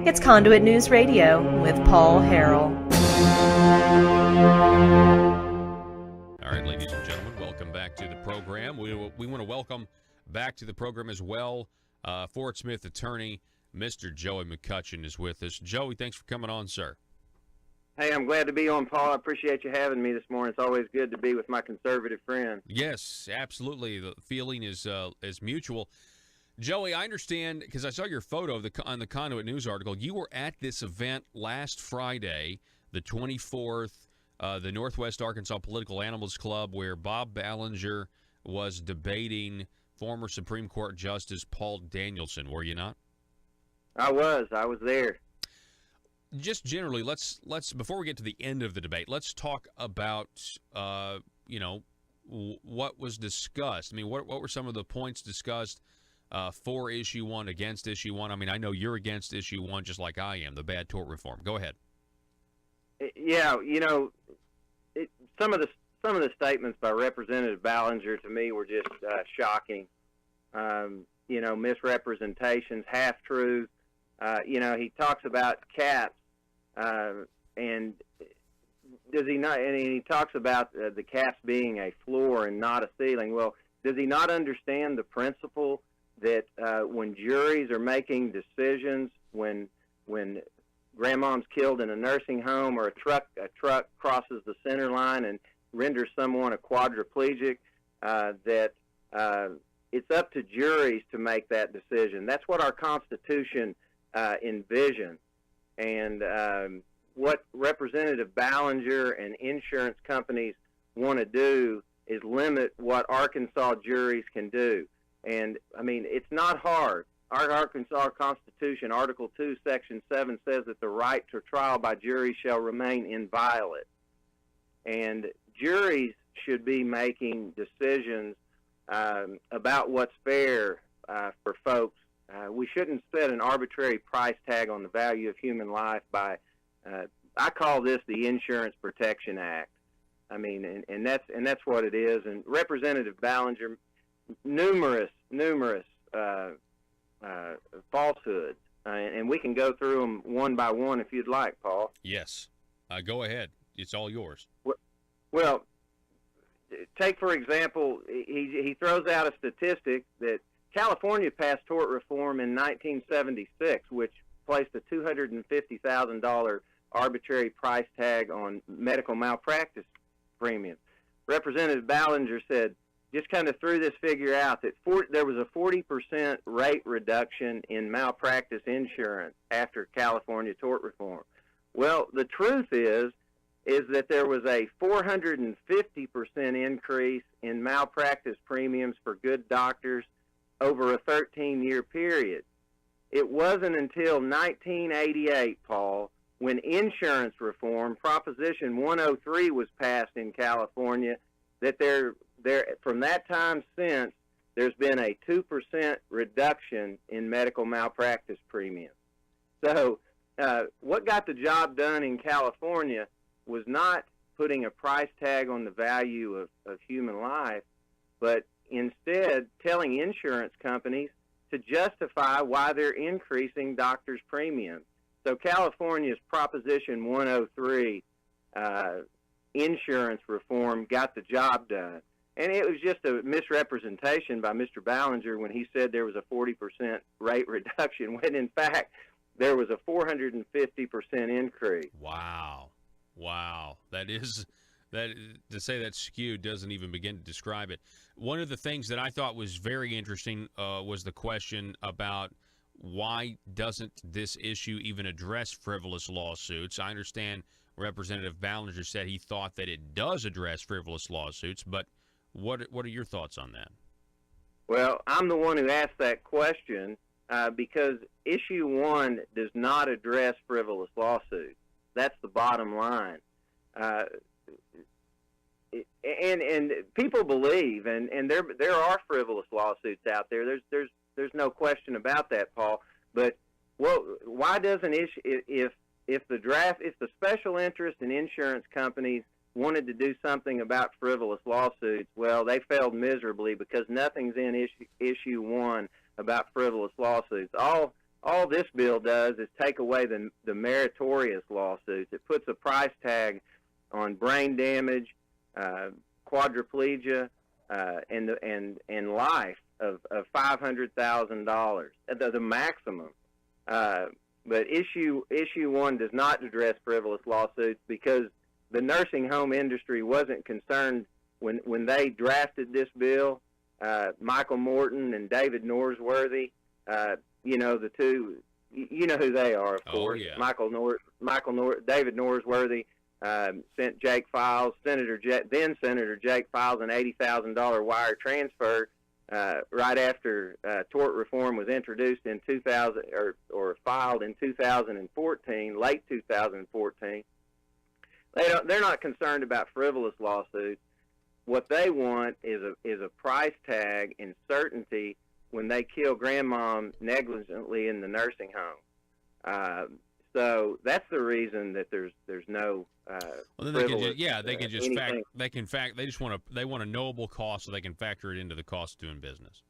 It's Conduit News Radio with Paul Harrell. All right, ladies and gentlemen, welcome back to the program. We want to welcome back to the program as well Fort Smith attorney, Mr. Joey McCutchen is with us. Joey, thanks for coming on, sir. Hey, I'm glad to be on, Paul. I appreciate you having me this morning. It's always good to be with my conservative friend. Yes, absolutely. The feeling is mutual. Joey, I understand, because I saw your photo on the Conduit News article, you were at this event last Friday, the 24th, the Northwest Arkansas Political Animals Club, where Bob Ballinger was debating former Supreme Court Justice Paul Danielson. Were you not? I was there. Just generally, let's before we get to the end of the debate, let's talk about what was discussed. I mean, what were some of the points discussed for Issue 1, against Issue 1? I mean, I know you're against Issue 1 just like I am, the bad tort reform. Go ahead. Yeah, some of the statements by Representative Ballinger to me were just shocking. Misrepresentations, half-truths. He talks about caps, and does he not? And he talks about the caps being a floor and not a ceiling. Well, does he not understand the principle that when juries are making decisions, when grandmom's killed in a nursing home, or a truck crosses the center line and renders someone a quadriplegic, that it's up to juries to make that decision. That's what our Constitution envisions. And what Representative Ballinger and insurance companies want to do is limit what Arkansas juries can do. And, I mean, it's not hard. Our Arkansas Constitution, Article 2, Section 7, says that the right to trial by jury shall remain inviolate. And juries should be making decisions about what's fair for folks. We shouldn't set an arbitrary price tag on the value of human life by, I call this the Insurance Protection Act. I mean, and that's what it is. And Representative Ballinger, numerous falsehoods, and we can go through them one by one if you'd like, Paul. Yes, go ahead. It's all yours. Well, take for example, he throws out a statistic that California passed tort reform in 1976, which placed a $250,000 arbitrary price tag on medical malpractice premiums. Representative Ballinger said, just kind of threw this figure out, that there was a 40% rate reduction in malpractice insurance after California tort reform. Well, the truth is that there was a 450% increase in malpractice premiums for good doctors over a 13-year period. It wasn't until 1988, Paul, when insurance reform, Proposition 103, was passed in California, that from that time since, there's been a 2% reduction in medical malpractice premiums. So what got the job done in California was not putting a price tag on the value of human life, but instead telling insurance companies to justify why they're increasing doctors' premiums. So California's Proposition 103 insurance reform got the job done. And it was just a misrepresentation by Mr. Ballinger when he said there was a 40% rate reduction, when in fact there was a 450% increase. Wow. That to say that's skewed doesn't even begin to describe it. One of the things that I thought was very interesting was the question about why doesn't this issue even address frivolous lawsuits. I understand Representative Ballinger said he thought that it does address frivolous lawsuits, but what are your thoughts on that? Well, I'm the one who asked that question because Issue 1 does not address frivolous lawsuits. That's the bottom line. And people believe, and there are frivolous lawsuits out there. There's no question about that, Paul. But why doesn't if the special interest in insurance companies wanted to do something about frivolous lawsuits, well, they failed miserably because nothing's in issue 1 about frivolous lawsuits. All all this bill does is take away the meritorious lawsuits. It puts a price tag on brain damage, quadriplegia, and life of $500,000, the maximum. But issue 1 does not address frivolous lawsuits because the nursing home industry wasn't concerned when they drafted this bill. Michael Morton and David Norsworthy, the two, you know who they are, of course. Yeah. David Norsworthy sent Jake Files, then Senator Jake Files, an $80,000 wire transfer right after tort reform was introduced in 2000 or filed in 2014, late 2014. They're not concerned about frivolous lawsuits. What they want is a price tag and certainty when they kill grandmom negligently in the nursing home. So that's the reason that there's no. Well, then they want a knowable cost so they can factor it into the cost of doing business.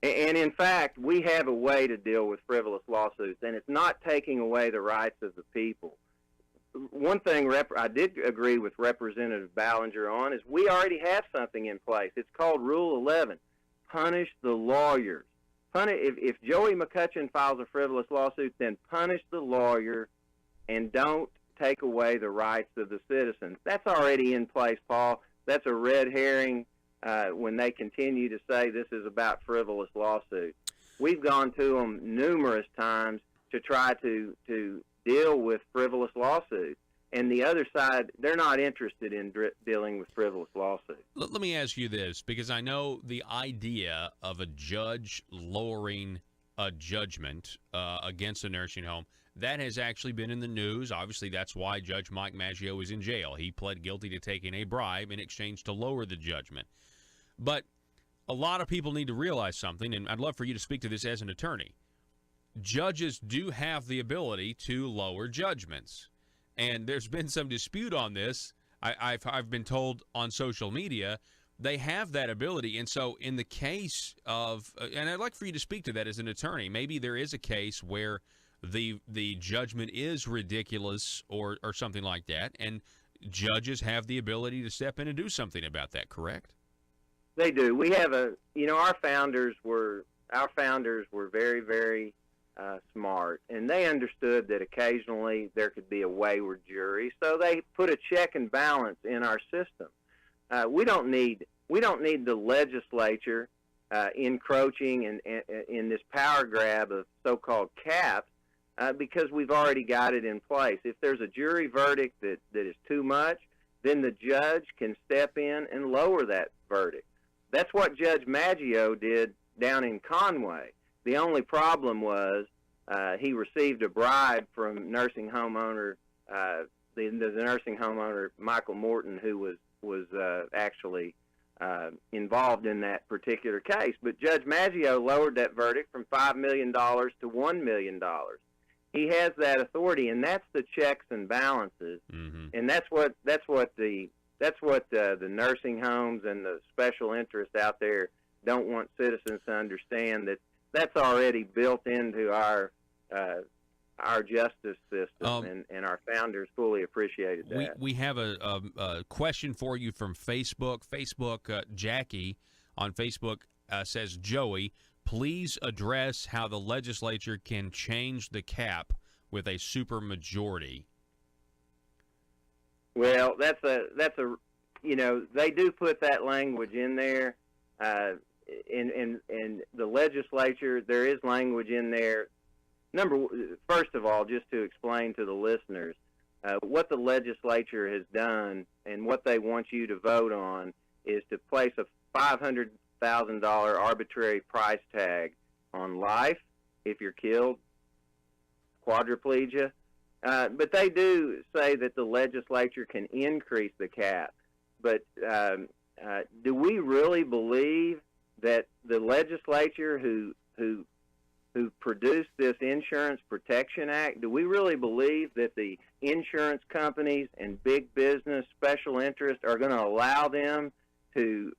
And in fact, we have a way to deal with frivolous lawsuits, and it's not taking away the rights of the people. One thing I did agree with Representative Ballinger on is we already have something in place. It's called Rule 11. Punish the lawyers. If Joey McCutchen files a frivolous lawsuit, then punish the lawyer and don't take away the rights of the citizens. That's already in place, Paul. That's a red herring when they continue to say this is about frivolous lawsuits. We've gone to them numerous times to try to deal with frivolous lawsuits. And the other side, they're not interested in dealing with frivolous lawsuits. Let me ask you this, because I know the idea of a judge lowering a judgment against a nursing home, that has actually been in the news. Obviously, that's why Judge Mike Maggio is in jail. He pled guilty to taking a bribe in exchange to lower the judgment. But a lot of people need to realize something, and I'd love for you to speak to this as an attorney. Judges do have the ability to lower judgments. And there's been some dispute on this. I've been told on social media they have that ability. And so in the case of, and I'd like for you to speak to that as an attorney, maybe there is a case where the judgment is ridiculous or something like that, and judges have the ability to step in and do something about that, correct? They do. We have our founders were very, very smart, and they understood that occasionally there could be a wayward jury, so they put a check and balance in our system. We don't need the legislature encroaching in this power grab of so-called caps because we've already got it in place. If there's a jury verdict that is too much, then the judge can step in and lower that verdict. That's what Judge Maggio did down in Conway. The only problem was he received a bribe from nursing homeowner, the nursing homeowner Michael Morton, who was actually involved in that particular case. But Judge Maggio lowered that verdict from $5 million to $1 million. He has that authority, and that's the checks and balances. Mm-hmm. And that's what the nursing homes and the special interests out there don't want citizens to understand, that that's already built into our justice system, and our founders fully appreciated that. We have a question for you from Facebook. Jackie on Facebook says, Joey, please address how the legislature can change the cap with a supermajority. Well, that's a they do put that language in there. In the legislature, there is language in there. First of all, just to explain to the listeners, what the legislature has done and what they want you to vote on is to place a $500,000 arbitrary price tag on life if you're killed, quadriplegia. But they do say that the legislature can increase the cap. But do we really believe that the legislature who produced this Insurance Protection Act, do we really believe that the insurance companies and big business special interests are going to allow them to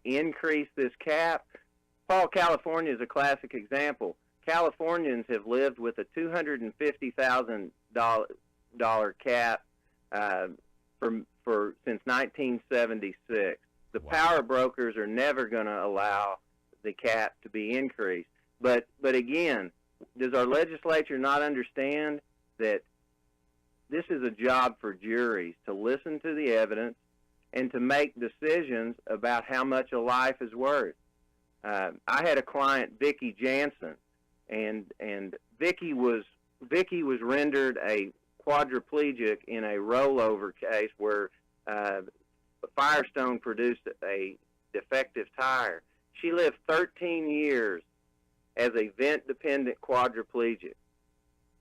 increase this cap? Paul, California is a classic example. Californians have lived with a $250,000 cap for since 1976. The power brokers are never going to allow the cap to be increased. But again, does our legislature not understand that this is a job for juries to listen to the evidence and to make decisions about how much a life is worth? I had a client, Vicki Jansen, and Vicki was rendered a quadriplegic in a rollover case where Firestone produced a defective tire. She lived 13 years as a vent-dependent quadriplegic.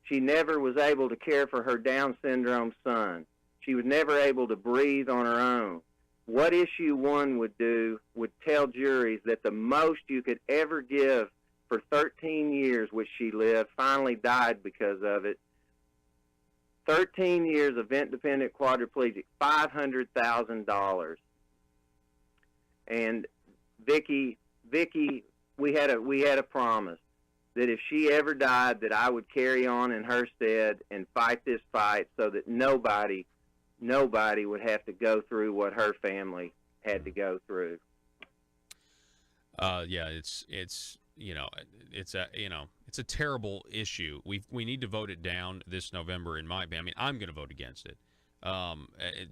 She never was able to care for her Down syndrome son. She was never able to breathe on her own. What issue one would do would tell juries that the most you could ever give for 13 years, which she lived, finally died because of it. 13 years of vent-dependent quadriplegic, $500,000. And Vicki, we had a promise that if she ever died, that I would carry on in her stead and fight this fight so that nobody would have to go through what her family had to go through. Yeah, it's a terrible issue. We need to vote it down this November. In my opinion, I mean, I'm going to vote against it.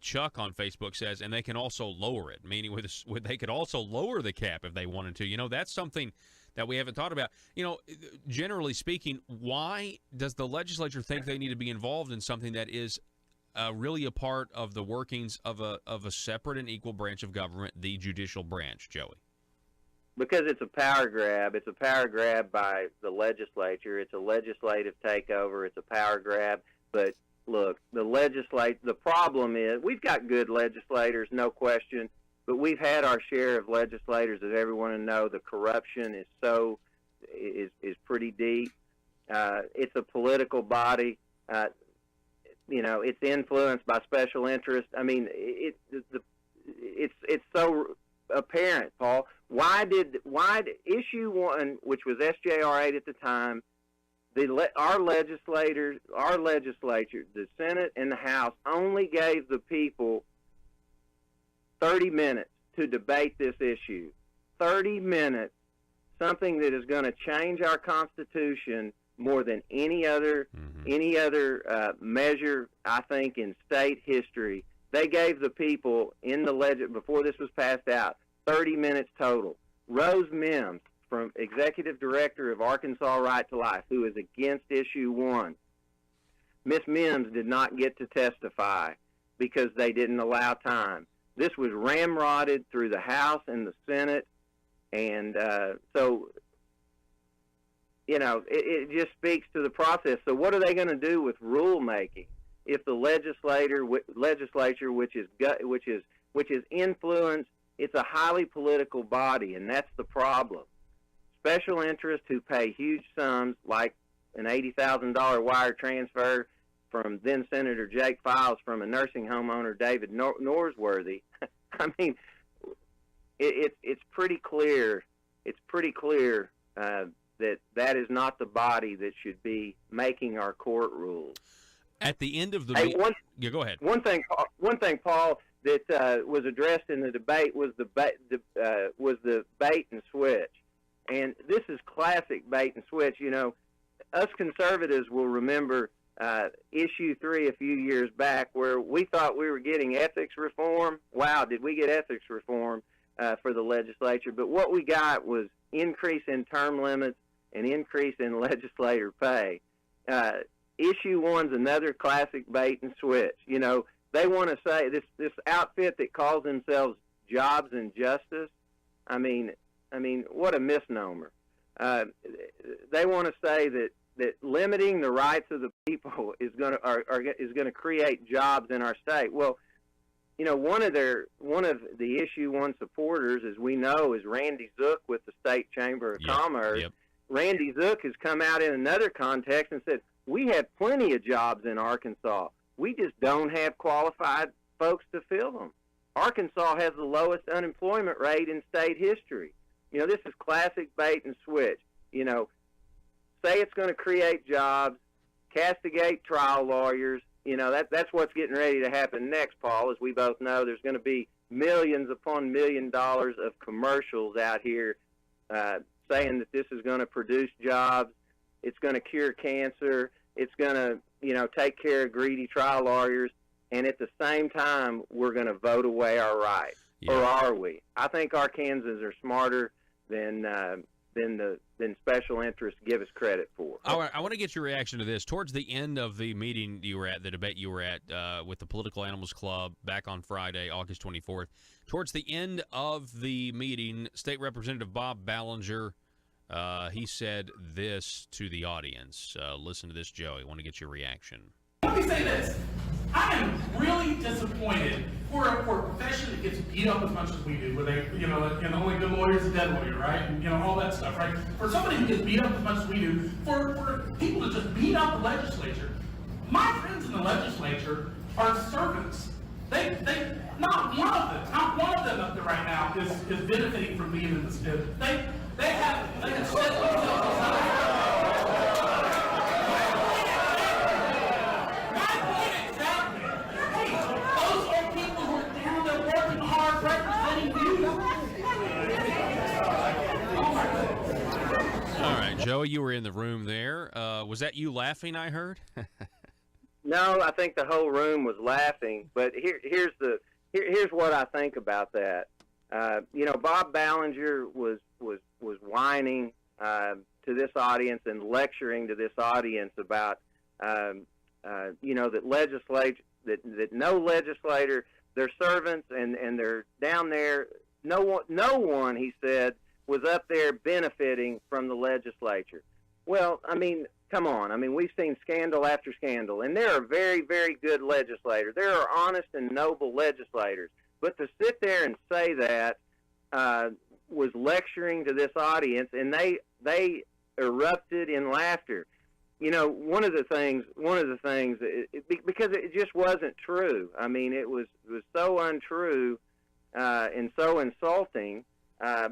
Chuck on Facebook says, and they can also lower it, meaning they could also lower the cap if they wanted to. That's something that we haven't thought about. Generally speaking, why does the legislature think they need to be involved in something that is really a part of the workings of a separate and equal branch of government, the judicial branch, Joey? Because it's a power grab. It's a power grab by the legislature. It's a legislative takeover. It's a power grab. But look, the problem is we've got good legislators, no question, but we've had our share of legislators, as everyone will know. The corruption is pretty deep. It's a political body. It's influenced by special interests. I mean, it's so apparent, Paul. Why did issue one, which was SJR 8 at the time, our legislature, the Senate and the House, only gave the people 30 minutes to debate this issue. 30 minutes, something that is going to change our Constitution more than any other measure, I think, in state history. They gave the people in the before this was passed out 30 minutes total. Rose Mims, from Executive Director of Arkansas Right to Life, who is against issue one. Miss Mims did not get to testify because they didn't allow time. This was ramrodded through the House and the Senate, and it just speaks to the process. So what are they going to do with rulemaking if the legislature, which is influenced, it's a highly political body, and that's the problem. Special interests who pay huge sums, like an $80,000 wire transfer from then Senator Jake Files from a nursing home owner, David Norsworthy. I mean, it's pretty clear. It's pretty clear that is not the body that should be making our court rules. At the end of the yeah, go ahead. One thing, Paul, that was addressed in the debate was the bait and switch, and this is classic bait and switch. Us conservatives will remember issue 3 a few years back, where we thought we were getting ethics reform. Wow, did we get ethics reform for the legislature? But what we got was increase in term limits and increase in legislator pay. Issue 1's another classic bait and switch. They want to say this outfit that calls themselves Jobs and Justice. I mean, what a misnomer. They want to say that limiting the rights of the people is going to create jobs in our state. Well, one of the issue 1 supporters, as we know, is Randy Zook with the State Chamber of Commerce. Yep. Randy Zook has come out in another context and said, we have plenty of jobs in Arkansas. We just don't have qualified folks to fill them. Arkansas has the lowest unemployment rate in state history. This is classic bait and switch. say it's going to create jobs, castigate trial lawyers. That's what's getting ready to happen next, Paul. As we both know, there's going to be millions upon $1 million of commercials out here saying that this is going to produce jobs, it's going to cure cancer, it's going to, take care of greedy trial lawyers, and at the same time, we're going to vote away our rights. Yeah. Or are we? I think Arkansans are smarter than special interests give us credit for. I want to get your reaction to this. Towards the end of the meeting you were at, the debate you were at with the Political Animals Club back on Friday, August 24th, towards the end of the meeting, State Representative Bob Ballinger, he said this to the audience. Listen to this, Joey. I want to get your reaction. Let me say this. I am really disappointed for a profession that gets beat up as much as we do, where they, and only good lawyer is a dead lawyer, right? And, all that stuff, right? For somebody who gets beat up as much as we do, for people to just beat up the legislature. My friends in the legislature are servants. They not one of them up there right now is benefiting from being in this business. They have set themselves aside. Joey, you were in the room there. Was that you laughing, I heard? No, I think the whole room was laughing. But here's what I think about that. Bob Ballinger was whining to this audience and lecturing to this audience about that no legislator, they're servants and they're down there. No one, he said, was up there benefiting from the legislature. Well, come on. We've seen scandal after scandal, and there are very, very good legislators. There are honest and noble legislators. But to sit there and say that was lecturing to this audience, and they erupted in laughter. One of the things, because it just wasn't true. It was so untrue and so insulting.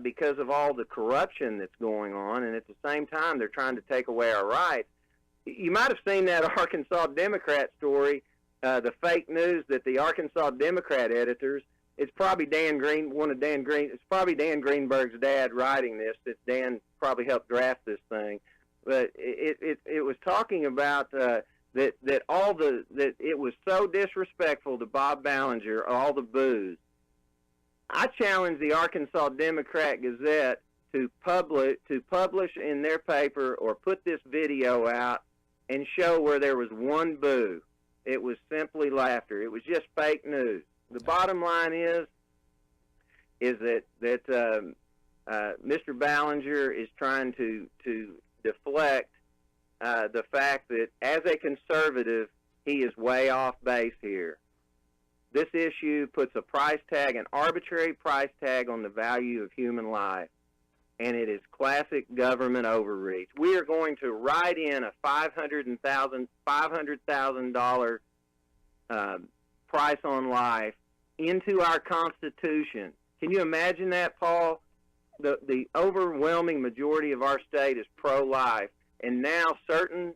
Because of all the corruption that's going on, and at the same time they're trying to take away our rights. You might have seen that Arkansas Democrat story, the fake news that the Arkansas Democrat editors, it's probably Dan Greenberg's dad writing this, that Dan probably helped draft this thing. But it was talking about that it was so disrespectful to Bob Ballinger, all the boos. I challenge the Arkansas Democrat Gazette to publish in their paper or put this video out and show where there was one boo. It was simply laughter. It was just fake news. The bottom line is that Mr. Ballinger is trying to deflect the fact that as a conservative, he is way off base here. This issue puts an arbitrary price tag on the value of human life, and it is classic government overreach. We are going to write in a $500,000 price on life into our Constitution. Can you imagine that, Paul? The overwhelming majority of our state is pro-life, and now certain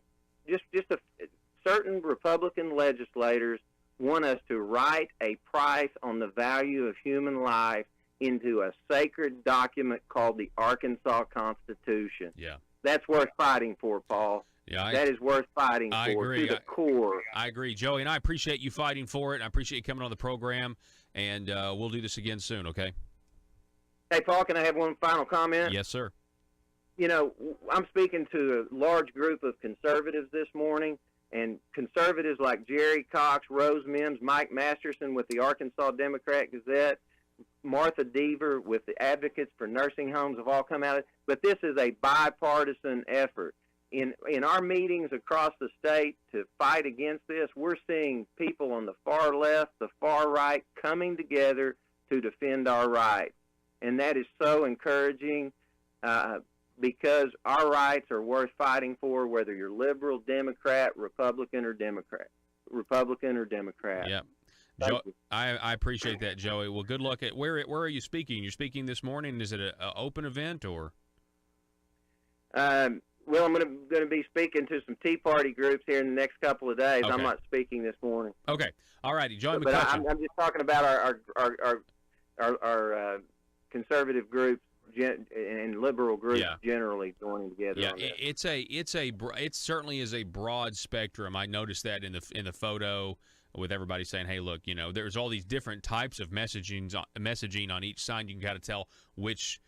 Republican legislators want us to write a price on the value of human life into a sacred document called the Arkansas Constitution. Yeah. That's worth fighting for, Paul. Yeah, that is worth fighting for agree. To the core. I agree, Joey, and I appreciate you fighting for it. I appreciate you coming on the program, and we'll do this again soon, okay? Hey, Paul, can I have one final comment? Yes, sir. I'm speaking to a large group of conservatives this morning, and conservatives like Jerry Cox, Rose Mims, Mike Masterson with the Arkansas Democrat Gazette, Martha Deaver with the Advocates for Nursing Homes have all come out. But this is a bipartisan effort. In our meetings across the state to fight against this, we're seeing people on the far left, the far right, coming together to defend our rights. And that is so encouraging because our rights are worth fighting for, whether you're liberal, Democrat, Republican, or Democrat. Yeah. I appreciate that, Joey. Well, good luck. Where are you speaking? You're speaking this morning. Is it an open event or? Well, I'm going to be speaking to some Tea Party groups here in the next couple of days. Okay. I'm not speaking this morning. Okay. All righty. Joey But McCutchen. I'm just talking about our conservative groups and liberal groups generally joining together. Yeah, on that. it certainly is a broad spectrum. I noticed that in the photo with everybody saying, "Hey, look, there's all these different types of messaging on each side. You can kind of tell which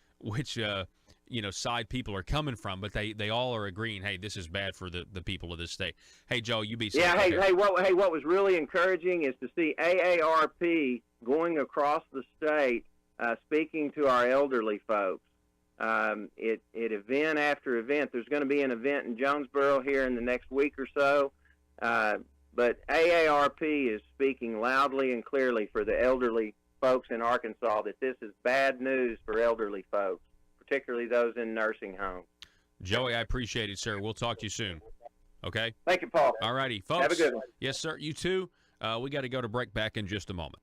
side people are coming from, but they all are agreeing, hey, this is bad for the people of this state." Hey, Joe, you be safe. Yeah. Hey, what was really encouraging is to see AARP going across the state, speaking to our elderly folks. Event after event. There's going to be an event in Jonesboro here in the next week or so. But AARP is speaking loudly and clearly for the elderly folks in Arkansas that this is bad news for elderly folks, particularly those in nursing homes. Joey, I appreciate it, sir. We'll talk to you soon. Okay? Thank you, Paul. All righty, folks. Have a good one. Yes, sir. You too. We got to go to break. Back in just a moment.